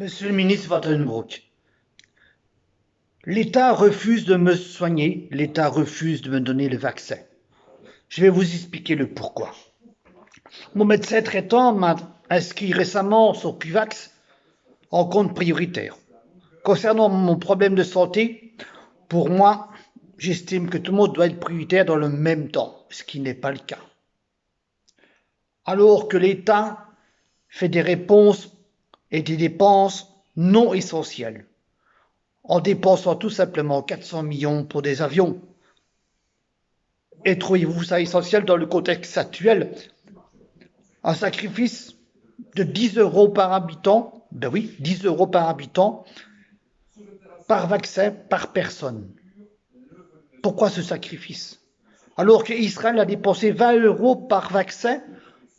Monsieur le ministre Vandenbroek, l'État refuse de me soigner, l'État refuse de me donner le vaccin. Je vais vous expliquer le pourquoi. Mon médecin traitant m'a inscrit récemment sur Pivax en compte prioritaire. Concernant mon problème de santé, pour moi, j'estime que tout le monde doit être prioritaire dans le même temps, ce qui n'est pas le cas. Alors que l'État fait des réponses et des dépenses non essentielles, en dépensant tout simplement 400 millions pour des avions. Et trouvez-vous ça essentiel dans le contexte actuel? Un sacrifice de 10 euros par habitant, ben oui, 10 euros par habitant, par vaccin, par personne. Pourquoi ce sacrifice? Alors qu'Israël a dépensé 20 euros par vaccin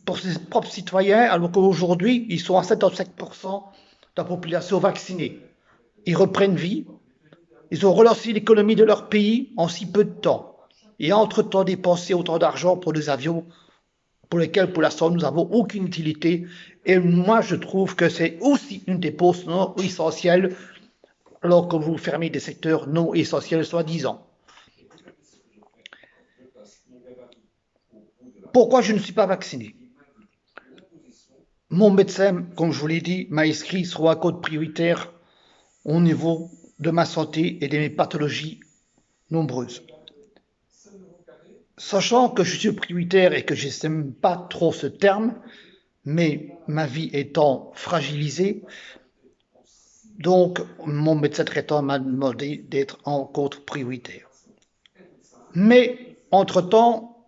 pour ses propres citoyens, alors qu'aujourd'hui, ils sont à 75% de la population vaccinée. Ils reprennent vie, ils ont relancé l'économie de leur pays en si peu de temps. Et entre-temps, dépensé autant d'argent pour des avions pour lesquels, pour l'instant, nous n'avons aucune utilité. Et moi, je trouve que c'est aussi une dépense non essentielle, alors que vous fermez des secteurs non essentiels, soi-disant. Pourquoi je ne suis pas vacciné? Mon médecin, comme je vous l'ai dit, m'a inscrit sur un code prioritaire au niveau de ma santé et de mes pathologies nombreuses. Sachant que je suis prioritaire et que je n'aime pas trop ce terme, mais ma vie étant fragilisée, donc mon médecin traitant m'a demandé d'être en compte prioritaire. Mais, entre-temps,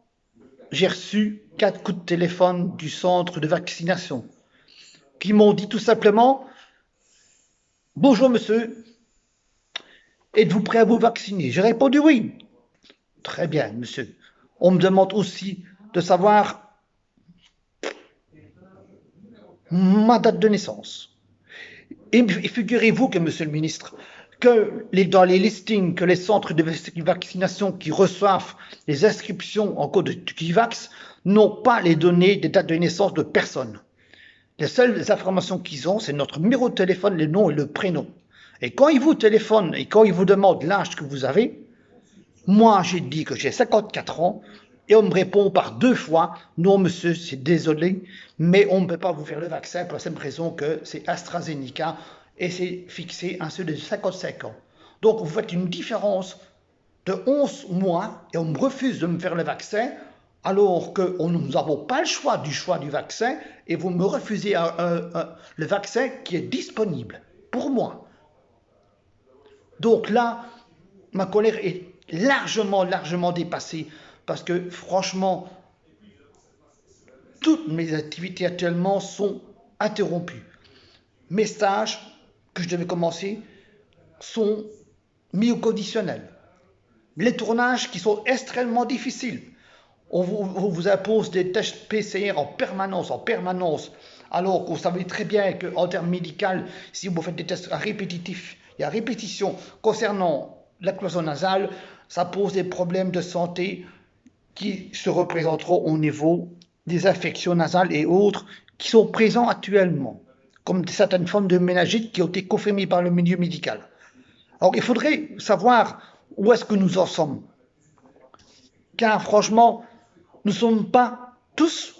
j'ai reçu 4 coups de téléphone du centre de vaccination qui m'ont dit tout simplement « Bonjour monsieur, êtes-vous prêt à vous vacciner ?» J'ai répondu « Oui ». « Très bien monsieur ». On me demande aussi de savoir ma date de naissance. Et figurez-vous que, monsieur le ministre, que dans les listings, que les centres de vaccination qui reçoivent les inscriptions en code de Kivax n'ont pas les données des dates de naissance de personne. Les seules informations qu'ils ont, c'est notre numéro de téléphone, le nom et le prénom. Et quand ils vous téléphonent et quand ils vous demandent l'âge que vous avez, moi j'ai dit que j'ai 54 ans et on me répond par 2 fois « Non monsieur, c'est désolé, mais on ne peut pas vous faire le vaccin pour la simple raison que c'est AstraZeneca et c'est fixé à ceux de 55 ans. » Donc vous faites une différence de 11 mois et on me refuse de me faire le vaccin alors que nous n'avons pas le choix du vaccin et vous me refusez le vaccin qui est disponible pour moi. Donc là, ma colère est largement dépassée parce que franchement, toutes mes activités actuellement sont interrompues. Mes stages que je devais commencer sont mis au conditionnel. Les tournages qui sont extrêmement difficiles. On vous impose des tests PCR en permanence, alors qu'on savait très bien qu'en termes médicaux, si vous faites des tests répétitifs, il y a répétition concernant la cloison nasale, ça pose des problèmes de santé qui se représenteront au niveau des infections nasales et autres qui sont présents actuellement, comme certaines formes de méningite qui ont été confirmées par le milieu médical. Alors il faudrait savoir où est-ce que nous en sommes. Car franchement, nous ne sommes pas tous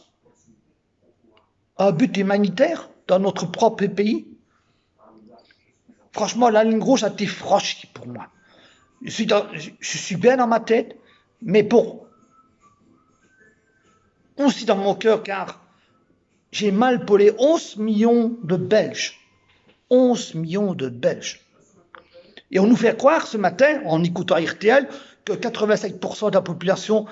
à but humanitaire dans notre propre pays. Franchement, la ligne rouge a été franchie pour moi. Je suis bien dans ma tête, mais aussi dans mon cœur, car j'ai mal pour les 11 millions de Belges. 11 millions de Belges. Et on nous fait croire ce matin, en écoutant RTL, que 85% de la population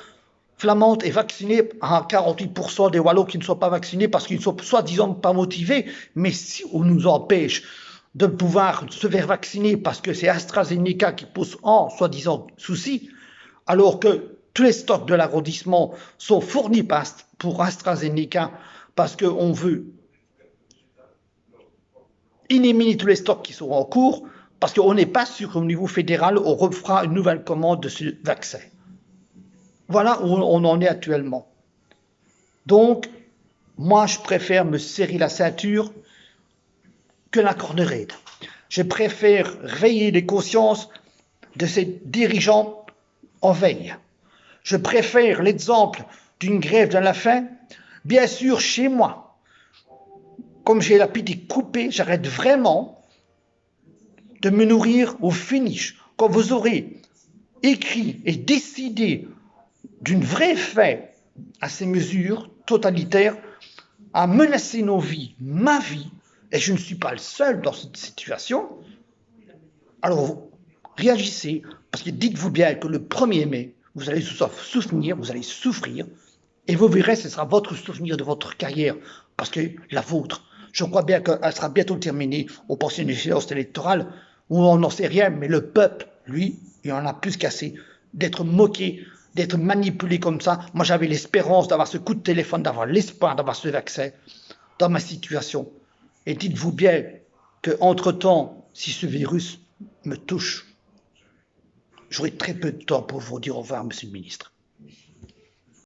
flamande est vaccinée, à 48% des Walloons qui ne sont pas vaccinés parce qu'ils ne sont soi-disant pas motivés. Mais si on nous empêche de pouvoir se faire vacciner parce que c'est AstraZeneca qui pose en soi-disant souci, alors que tous les stocks de l'arrondissement sont fournis pour AstraZeneca parce qu'on veut éliminer tous les stocks qui sont en cours, parce qu'on n'est pas sûr qu'au niveau fédéral, on refera une nouvelle commande de ce vaccin. Voilà où on en est actuellement. Donc, moi, je préfère me serrer la ceinture que la cornerade. Je préfère réveiller les consciences de ces dirigeants en veille. Je préfère l'exemple d'une grève de la faim. Bien sûr, chez moi, comme j'ai l'appétit coupé, j'arrête vraiment de me nourrir au finish. Quand vous aurez écrit et décidé d'une vraie fin à ces mesures totalitaires, à menacer nos vies, ma vie, et je ne suis pas le seul dans cette situation, alors réagissez, parce que dites-vous bien que le 1er mai, vous allez souvenir, vous allez souffrir, et vous verrez, ce sera votre souvenir de votre carrière, parce que la vôtre, je crois bien qu'elle sera bientôt terminée au procès d'une séance électorale, où on n'en sait rien, mais le peuple, lui, il en a plus qu'assez d'être moqué, d'être manipulé comme ça. Moi, j'avais l'espérance d'avoir ce coup de téléphone, d'avoir l'espoir d'avoir ce vaccin dans ma situation. Et dites-vous bien qu'entre-temps, si ce virus me touche, j'aurai très peu de temps pour vous dire au revoir, Monsieur le Ministre.